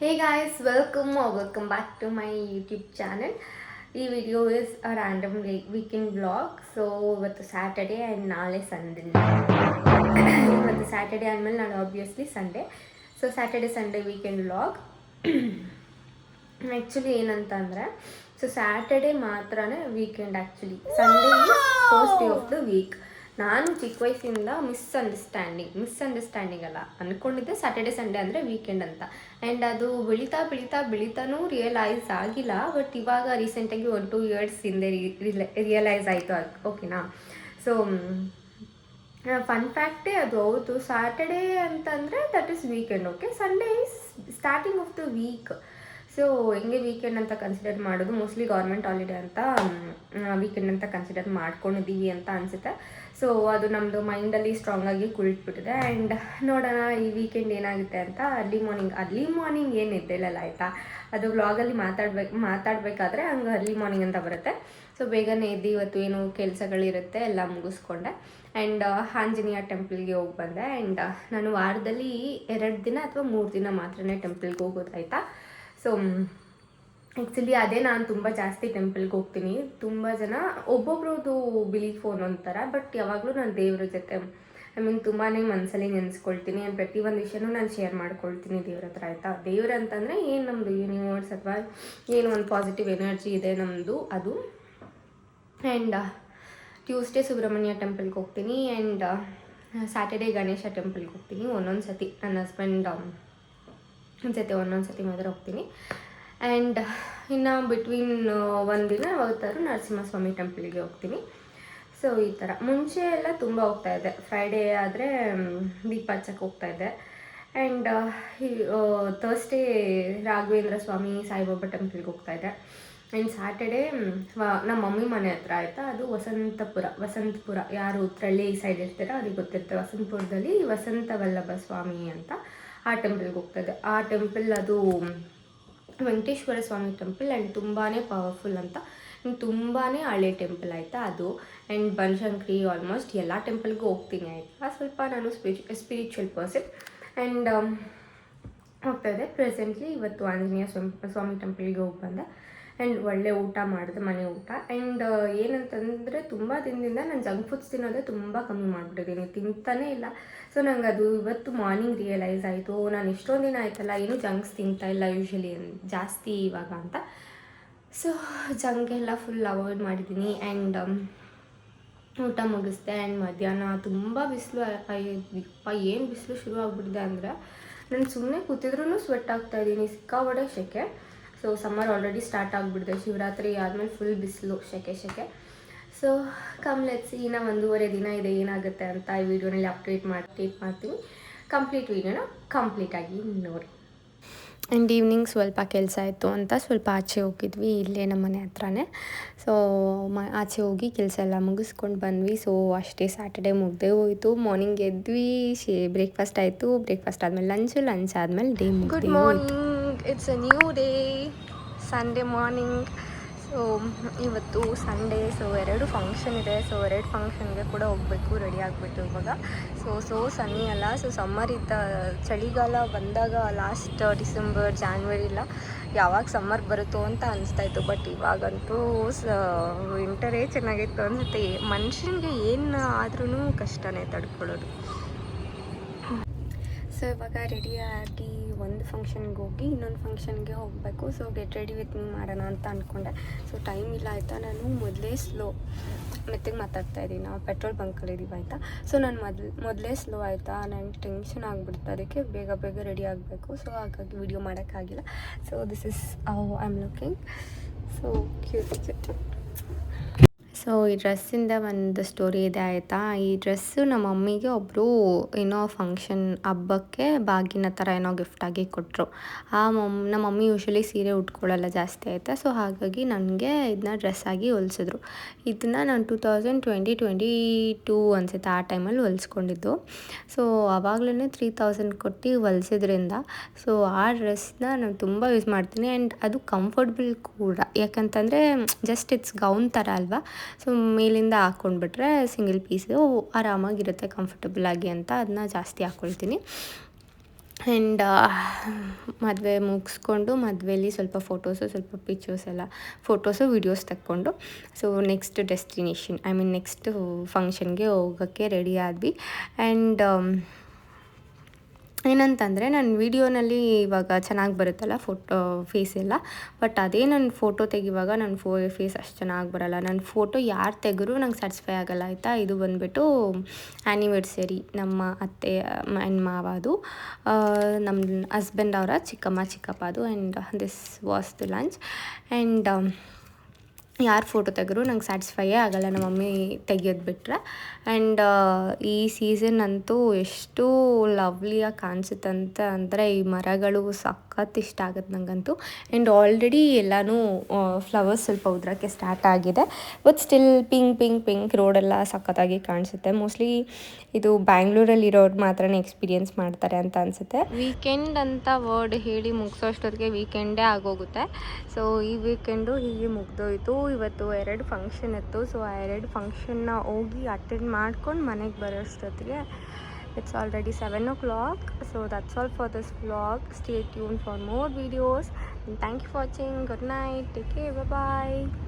Hey guys, welcome or welcome back to my YouTube channel. This video is a random weekend vlog. So ಇವತ್ತು Saturday and ನಾಳೆ Sunday. ಇವತ್ತು Saturday ಆದಮೇಲೆ ನಾನು obviously Sunday. So Saturday Sunday weekend vlog. Actually ಏನಂತ ಅಂದರೆ so Saturday ಮಾತ್ರನೇ weekend. Actually Sunday is first day of the week. ನಾನು ಚಿಕ್ಕ ವಯಸ್ಸಿಂದ ಮಿಸ್ಅಂಡರ್ಸ್ಟ್ಯಾಂಡಿಂಗ್ ಅಲ್ಲ ಅಂದ್ಕೊಂಡಿದ್ದೆ ಸ್ಯಾಟರ್ಡೆ ಸಂಡೇ ಅಂದರೆ ವೀಕೆಂಡ್ ಅಂತ. ಆ್ಯಂಡ್ ಅದು ಬೆಳೀತಾನೂ ರಿಯಲೈಸ್ ಆಗಿಲ್ಲ. ಬಟ್ ಇವಾಗ ರೀಸೆಂಟಾಗಿ 1-2 ಇಯರ್ಸ್ ಹಿಂದೆ ರಿಯಲೈಸ್ ಆಯಿತು. ಓಕೆನಾ. ಸೊ ಫನ್ ಫ್ಯಾಕ್ಟೇ ಅದು. ಹೌದು, ಸ್ಯಾಟರ್ಡೇ ಅಂತಂದರೆ that is weekend. Okay, Sunday is starting of the week. So ಹೆಂಗೆ ವೀಕೆಂಡ್ ಅಂತ ಕನ್ಸಿಡರ್ ಮಾಡೋದು, ಮೋಸ್ಟ್ಲಿ ಗೌರ್ಮೆಂಟ್ ಹಾಲಿಡೇ ಅಂತ ವೀಕೆಂಡ್ ಅಂತ ಕನ್ಸಿಡರ್ ಮಾಡ್ಕೊಂಡಿದ್ದೀವಿ ಅಂತ ಅನಿಸುತ್ತೆ. ಸೊ ಅದು ನಮ್ಮದು ಮೈಂಡಲ್ಲಿ ಸ್ಟ್ರಾಂಗಾಗಿ ಕುಳಿತುಬಿಟ್ಟಿದೆ. ಆ್ಯಂಡ್ ನೋಡೋಣ ಈ ವೀಕೆಂಡ್ ಏನಾಗುತ್ತೆ ಅಂತ. ಅರ್ಲಿ ಮಾರ್ನಿಂಗ್ ಏನು ಎದ್ದೇಳಲ್ಲ ಆಯಿತಾ. ಅದು ವ್ಲಾಗಲ್ಲಿ ಮಾತಾಡಬೇಕಾದ್ರೆ ಹಂಗೆ ಅರ್ಲಿ ಮಾರ್ನಿಂಗ್ ಅಂತ ಬರುತ್ತೆ. ಸೊ ಬೇಗನೆ ಎದ್ದು ಇವತ್ತು ಏನು ಕೆಲಸಗಳಿರುತ್ತೆ ಎಲ್ಲ ಮುಗಿಸ್ಕೊಂಡೆ. ಆ್ಯಂಡ್ ಆಂಜನೇಯ ಟೆಂಪಲ್ಗೆ ಹೋಗಿ ಬಂದೆ. ಆ್ಯಂಡ್ ನಾನು ವಾರದಲ್ಲಿ 2 ದಿನ ಅಥವಾ 3 ದಿನ ಮಾತ್ರನೇ ಟೆಂಪಲ್ಗೆ ಹೋಗೋದಾಯ್ತಾ. ಸೊ ಆ್ಯಕ್ಚುಲಿ ಅದೇ ನಾನು ತುಂಬ ಜಾಸ್ತಿ ಟೆಂಪಲ್ಗೆ ಹೋಗ್ತೀನಿ. ತುಂಬ ಜನ ಒಬ್ಬೊಬ್ರದ್ದು ಬಿಲೀಫ್ ಒಂದೊಂಥರ. ಬಟ್ ಯಾವಾಗಲೂ ನಾನು ದೇವ್ರ ಜೊತೆ ತುಂಬಾ ಮನಸ್ಸಲ್ಲಿ ನೆನೆಸ್ಕೊಳ್ತೀನಿ. ಆ್ಯಂಡ್ ಪ್ರತಿಯೊಂದು ವಿಷಯನೂ ನಾನು ಶೇರ್ ಮಾಡ್ಕೊಳ್ತೀನಿ ದೇವ್ರ ಹತ್ರ ಆಯಿತಾ. ದೇವ್ರ ಅಂತಂದರೆ ಏನು, ನಮ್ಮದು ಯೂನಿವರ್ಸ್ ಅಥವಾ ಏನು ಒಂದು ಪಾಸಿಟಿವ್ ಎನರ್ಜಿ ಇದೆ ನಮ್ಮದು ಅದು. ಆ್ಯಂಡ್ ಟ್ಯೂಸ್ಡೇ ಸುಬ್ರಹ್ಮಣ್ಯ ಟೆಂಪಲ್ಗೆ ಹೋಗ್ತೀನಿ. ಆ್ಯಂಡ್ ಸ್ಯಾಟರ್ಡೇ ಗಣೇಶ ಟೆಂಪಲ್ಗೆ ಹೋಗ್ತೀನಿ. ಒಂದೊಂದು ಸತಿ ನನ್ನ ಹಸ್ಬೆಂಡ್ ಜೊತೆ ಒಂದೊಂದು ಸತಿ ಮಾತ್ರ ಹೋಗ್ತೀನಿ. ಆ್ಯಂಡ್ ಇನ್ನು ಬಿಟ್ವೀನ್ ಒಂದಿನ ಯಾವತ್ತಾದ್ರು ನರಸಿಂಹಸ್ವಾಮಿ ಟೆಂಪಲ್ಗೆ ಹೋಗ್ತೀನಿ. ಸೊ ಈ ಥರ ಮುಂಚೆ ಎಲ್ಲ ತುಂಬ ಹೋಗ್ತಾಯಿದ್ದೆ. ಫ್ರೈಡೇ ಆದರೆ ದೀಪ ಹಚ್ಚಕ್ಕೆ ಹೋಗ್ತಾಯಿದ್ದೆ. ಆ್ಯಂಡ್ ಥರ್ಸ್ಡೇ ರಾಘವೇಂದ್ರ ಸ್ವಾಮಿ ಸಾಯಿಬಾಬಾ ಟೆಂಪಲ್ಗೆ ಹೋಗ್ತಾಯಿದ್ದೆ. ಆ್ಯಂಡ್ ಸ್ಯಾಟರ್ಡೇ ನಮ್ಮ ಮಮ್ಮಿ ಮನೆ ಹತ್ರ ಆಯಿತಾ, ಅದು ವಸಂತಪುರ ಯಾರು ಉತ್ರಳ್ಳಿ ಈ ಸೈಡ್ ಇರ್ತೀರೋ ಅದಕ್ಕೆ ಗೊತ್ತಿರುತ್ತೆ. ವಸಂತಪುರದಲ್ಲಿ ವಸಂತ ವಲ್ಲಭ ಸ್ವಾಮಿ ಅಂತ ಆ ಟೆಂಪಲ್ಗೆ ಹೋಗ್ತಾಯಿದ್ದೆ. ಆ ಟೆಂಪಲ್ ಅದು ವೆಂಕಟೇಶ್ವರ ಸ್ವಾಮಿ ಟೆಂಪಲ್. ಆ್ಯಂಡ್ ತುಂಬಾ ಪವರ್ಫುಲ್ ಅಂತ. ತುಂಬಾ ಹಳೆ ಟೆಂಪಲ್ ಆಯಿತಾ ಅದು. ಆ್ಯಂಡ್ ಬನಶಂಕರಿ ಆಲ್ಮೋಸ್ಟ್ ಎಲ್ಲ ಟೆಂಪಲ್ಗೂ ಹೋಗ್ತೀನಿ ಆಯಿತಾ. ಸ್ವಲ್ಪ ನಾನು ಸ್ಪಿರಿಚುವಲ್ ಪರ್ಸನ್. ಆ್ಯಂಡ್ ಹೋಗ್ತಾಯಿದ್ದೆ. ಪ್ರೆಸೆಂಟ್ಲಿ ಇವತ್ತು ಆಂಜನೇಯ ಸ್ವಾಮಿ ಟೆಂಪಲ್ಗೆ ಹೋಗಿ ಬಂದೆ. ಆ್ಯಂಡ್ ಒಳ್ಳೆ ಊಟ ಮಾಡಿದೆ, ಮನೆ ಊಟ. ಆ್ಯಂಡ್ ಏನಂತಂದರೆ ತುಂಬ ದಿನದಿಂದ ನಾನು ಜಂಕ್ ಫುಡ್ಸ್ ತಿನ್ನೋದೇ ತುಂಬ ಕಮ್ಮಿ ಮಾಡಿಬಿಟ್ಟಿದ್ದೀನಿ, ತಿಂತಾನೇ ಇಲ್ಲ. ಸೊ ನಂಗೆ ಅದು ಇವತ್ತು ಮಾರ್ನಿಂಗ್ ರಿಯಲೈಸ್ ಆಯಿತು, ನಾನು ಎಷ್ಟೊಂದು ದಿನ ಆಯ್ತಲ್ಲ ಏನು ಜಂಕ್ಸ್ ತಿಂತಾಯಿಲ್ಲ ಯೂಶ್ವಲಿ ಜಾಸ್ತಿ ಇವಾಗ ಅಂತ. ಸೊ ಜಂಕೆಲ್ಲ ಫುಲ್ ಅವಾಯ್ಡ್ ಮಾಡಿದ್ದೀನಿ. ಆ್ಯಂಡ್ ಊಟ ಮುಗಿಸ್ದೆ. ಆ್ಯಂಡ್ ಮಧ್ಯಾಹ್ನ ತುಂಬ ಬಿಸಿಲು. ಏನು ಬಿಸಿಲು ಶುರು ಆಗಿಬಿಟ್ಟಿದೆ ಅಂದರೆ ನಾನು ಸುಮ್ಮನೆ ಕೂತಿದ್ರೂ ಸ್ವೆಟ್ ಆಗ್ತಾಯಿದ್ದೀನಿ, ಸಿಕ್ಕಾಬಡೆ ಸೆಕೆ. ಸೊ ಸಮ್ಮರ್ ಆಲ್ರೆಡಿ ಸ್ಟಾರ್ಟ್ ಆಗಿಬಿಟ್ಟಿದೆ. ಶಿವರಾತ್ರಿ ಆದಮೇಲೆ ಫುಲ್ ಬಿಸಿಲು, ಸೆಕೆ. ಸೊ ಲೆಟ್ಸ್ ಇನ್ನೂ 1.5 ದಿನ ಇದೆ ಏನಾಗುತ್ತೆ ಅಂತ ಈ ವಿಡಿಯೋನಲ್ಲಿ ಅಪ್ಡೇಟ್ ಮಾಡ್ತೀನಿ. ಕಂಪ್ಲೀಟ್ ವಿಡಿಯೋನ ಕಂಪ್ಲೀಟಾಗಿ ನೋಡಿ. ಆ್ಯಂಡ್ ಈವ್ನಿಂಗ್ ಸ್ವಲ್ಪ ಕೆಲಸ ಇತ್ತು ಅಂತ ಸ್ವಲ್ಪ ಆಚೆ ಹೋಗಿದ್ವಿ, ಇಲ್ಲೇ ನಮ್ಮ ಮನೆ ಹತ್ರನೇ. ಸೊ ಆಚೆ ಹೋಗಿ ಕೆಲಸ ಎಲ್ಲ ಮುಗಿಸ್ಕೊಂಡು ಬಂದ್ವಿ. ಸೊ ಅಷ್ಟೇ, ಸ್ಯಾಟರ್ಡೇ ಮುಗ್ದೇ ಹೋಯಿತು. ಮಾರ್ನಿಂಗ್ ಎದ್ವಿ, ಬ್ರೇಕ್ಫಾಸ್ಟ್ ಆಯಿತು. ಬ್ರೇಕ್ಫಾಸ್ಟ್ ಆದಮೇಲೆ ಲಂಚ್ ಆದಮೇಲೆ ಡೇ ಮುಗಿದು. Good morning, it's a new day, Sunday morning. So ಇವತ್ತು ಸಂಡೇ. ಸೊ 2 ಫಂಕ್ಷನ್ ಇದೆ. ಸೊ 2 ಫಂಕ್ಷನ್ಗೆ ಕೂಡ ಹೋಗಬೇಕು, ರೆಡಿ ಆಗಿಬಿಟ್ಟು ಇವಾಗ. ಸೊ ಸನ್ನಿ ಅಲ್ಲ. ಸೊ ಸಮ್ಮರ್ ಇದ್ದ ಚಳಿಗಾಲ ಬಂದಾಗ ಲಾಸ್ಟ್ ಡಿಸೆಂಬರ್ ಜಾನ್ವರಿ ಇಲ್ಲ ಯಾವಾಗ ಸಮ್ಮರ್ ಬರುತ್ತೋ ಅಂತ ಅನಿಸ್ತಾಯಿತ್ತು. ಬಟ್ ಇವಾಗಂತೂ ವಿಂಟರೇ ಚೆನ್ನಾಗಿತ್ತು ಅನಿಸುತ್ತೆ. ಮನುಷ್ಯನಿಗೆ ಏನು ಆದ್ರೂ ಕಷ್ಟನೇ ತಡ್ಕೊಳ್ಳೋದು. ಸೊ ಇವಾಗ ರೆಡಿಯಾಗಿ ಒಂದು ಫಂಕ್ಷನ್ಗೆ ಹೋಗಿ ಇನ್ನೊಂದು ಫಂಕ್ಷನ್ಗೆ ಹೋಗಬೇಕು. So get ready with me ಮಾಡೋಣ ಅಂತ ಅಂದ್ಕೊಂಡೆ. ಸೊ ಟೈಮ್ ಇಲ್ಲ ಆಯಿತಾ. ನಾನು ಮೊದಲೇ ಮೆತ್ತಗೆ ಮಾತಾಡ್ತಾ ಇದ್ದೀನಿ. ನಾವು ಪೆಟ್ರೋಲ್ ಬಂಕಲ್ಲಿದ್ದೀವಿ ಆಯಿತಾ. ಸೊ ನಾನು ಮೊದಲೇ ಸ್ಲೋ ಆಯಿತಾ. ನನಗೆ ಟೆನ್ಷನ್ ಆಗಿಬಿಡ್ತು, ಅದಕ್ಕೆ ಬೇಗ ರೆಡಿ ಆಗಬೇಕು. ಸೊ ಹಾಗಾಗಿ ವಿಡಿಯೋ ಮಾಡೋಕ್ಕಾಗಿಲ್ಲ. So this is how I am looking. So cute. So ಈ ಡ್ರೆಸ್ಸಿಂದ ಒಂದು ಸ್ಟೋರಿ ಇದೆ ಆಯಿತಾ. ಈ ಡ್ರೆಸ್ಸು ನಮ್ಮ ಮಮ್ಮಿಗೆ ಒಬ್ಬರು ಏನೋ ಫಂಕ್ಷನ್ ಹಬ್ಬಕ್ಕೆ ಬಾಗಿನ ಥರ ಏನೋ ಗಿಫ್ಟಾಗಿ ಕೊಟ್ಟರು. ನಮ್ಮ ಮಮ್ಮಿ ಯೂಶ್ವಲಿ ಸೀರೆ ಉಟ್ಕೊಳ್ಳಲ್ಲ ಜಾಸ್ತಿ ಆಯಿತಾ. ಸೊ ಹಾಗಾಗಿ ನನಗೆ ಇದನ್ನ ಡ್ರೆಸ್ಸಾಗಿ ಹೊಲಿಸಿದ್ರು. ಇದನ್ನು ನಾನು 2022 ಅನಿಸುತ್ತೆ ಆ ಟೈಮಲ್ಲಿ ಹೊಲಿಸ್ಕೊಂಡಿದ್ದು. ಸೊ ಆವಾಗಲೇ 3000 ಕೊಟ್ಟು ಹೊಲಿಸಿದ್ರಿಂದ ಸೊ ಆ ಡ್ರೆಸ್ನ ನಾನು ತುಂಬ ಯೂಸ್ ಮಾಡ್ತೀನಿ. ಆ್ಯಂಡ್ ಅದು ಕಂಫರ್ಟಬಲ್ ಕೂಡ, ಯಾಕಂತಂದರೆ ಜಸ್ಟ್ ಇಟ್ಸ್ ಗೌನ್ ಥರ ಅಲ್ವಾ. ಸೊ ಮೇಲಿಂದ ಹಾಕ್ಕೊಂಡ್ಬಿಟ್ರೆ ಸಿಂಗಲ್ ಪೀಸು ಆರಾಮಾಗಿರುತ್ತೆ ಕಂಫರ್ಟಬಲ್ ಆಗಿ ಅಂತ ಅದನ್ನ ಜಾಸ್ತಿ ಹಾಕ್ಕೊಳ್ತೀನಿ. ಆ್ಯಂಡ್ ಮದುವೆ ಮುಗಿಸ್ಕೊಂಡು ಮದುವೆಯಲ್ಲಿ ಸ್ವಲ್ಪ ಫೋಟೋಸು ಸ್ವಲ್ಪ ಪಿಕ್ಚರ್ಸ್ ಎಲ್ಲ ಫೋಟೋಸು ವೀಡಿಯೋಸ್ ತೆಕ್ಕೊಂಡು ಸೊ ನೆಕ್ಸ್ಟ್ ಡೆಸ್ಟಿನೇಷನ್ ನೆಕ್ಸ್ಟ್ ಫಂಕ್ಷನ್ಗೆ ಹೋಗೋಕ್ಕೆ ರೆಡಿ ಆದ್ವಿ. ಆ್ಯಂಡ್ ಏನಂತಂದರೆ ನನ್ನ ವೀಡಿಯೋನಲ್ಲಿ ಇವಾಗ ಚೆನ್ನಾಗಿ ಬರುತ್ತಲ್ಲ ಫೋಟೋ ಫೇಸ್ ಎಲ್ಲ, ಬಟ್ ಅದೇ ನನ್ನ ಫೋಟೋ ತೆಗಿವಾಗ ನನ್ನ ಫೇಸ್ ಅಷ್ಟು ಚೆನ್ನಾಗಿ ಬರೋಲ್ಲ. ನನ್ನ ಫೋಟೋ ಯಾರು ತೆಗೆದ್ರು ನಂಗೆ ಸ್ಯಾಟಿಸ್ಫೈ ಆಗೋಲ್ಲ ಆಯಿತಾ. ಇದು ಬಂದುಬಿಟ್ಟು ಆ್ಯನಿವರ್ಸರಿ ನಮ್ಮ ಅತ್ತೆ ಆ್ಯಂಡ್ ಮಾವದು, ನಮ್ಮ ಹಸ್ಬೆಂಡ್ ಅವರ ಚಿಕ್ಕಮ್ಮ ಚಿಕ್ಕಪ್ಪದು. And this was the lunch. And ಯಾರು ಫೋಟೋ ತೆಗೆದ್ರು ನಂಗೆ ಸ್ಯಾಟಿಸ್ಫೈಯೇ ಆಗೋಲ್ಲ ನಮ್ಮ ಮಮ್ಮಿ ತೆಗಿಯೋದು ಬಿಟ್ಟರೆ. ಆ್ಯಂಡ್ ಈ ಸೀಸನ್ ಅಂತೂ ಎಷ್ಟು ಲವ್ಲಿಯಾಗಿ ಕಾಣಿಸುತ್ತಂತ ಅಂದರೆ ಈ ಮರಗಳು ಸಖತ್ ಇಷ್ಟ ಆಗುತ್ತೆ ನನಗಂತೂ. ಆ್ಯಂಡ್ ಆಲ್ರೆಡಿ ಎಲ್ಲನೂ ಫ್ಲವರ್ಸ್ ಸ್ವಲ್ಪ ಉದ್ರೋಕ್ಕೆ ಸ್ಟಾರ್ಟ್ ಆಗಿದೆ, ಬಟ್ ಸ್ಟಿಲ್ ಪಿಂಕ್ ರೋಡೆಲ್ಲ ಸಖತ್ತಾಗಿ ಕಾಣಿಸುತ್ತೆ. ಮೋಸ್ಟ್ಲಿ ಇದು ಬ್ಯಾಂಗ್ಳೂರಲ್ಲಿರೋರು ಮಾತ್ರನೇ ಎಕ್ಸ್ಪೀರಿಯೆನ್ಸ್ ಮಾಡ್ತಾರೆ ಅಂತ ಅನಿಸುತ್ತೆ. ವೀಕೆಂಡ್ ಅಂತ ವರ್ಡ್ ಹೇಳಿ ಮುಗಿಸೋಷ್ಟೊತ್ತಿಗೆ ವೀಕೆಂಡೇ ಆಗೋಗುತ್ತೆ. ಸೊ ಈ ವೀಕೆಂಡು ಹೀಗೆ ಮುಗ್ದೋಯ್ತು. ಇವತ್ತು 2 ಫಂಕ್ಷನ್ ಇತ್ತು. ಸೊ ಆ 2 ಫಂಕ್ಷನ್ನ ಹೋಗಿ ಅಟೆಂಡ್ ಮಾಡ್ಕೊಂಡು ಮನೆಗೆ ಬರೋಷ್ಟೊತ್ತಿಗೆ it's already 7 o'clock. So that's all for this vlog. Stay tuned for more videos and thank you for watching. Good night. Take care. Bye bye.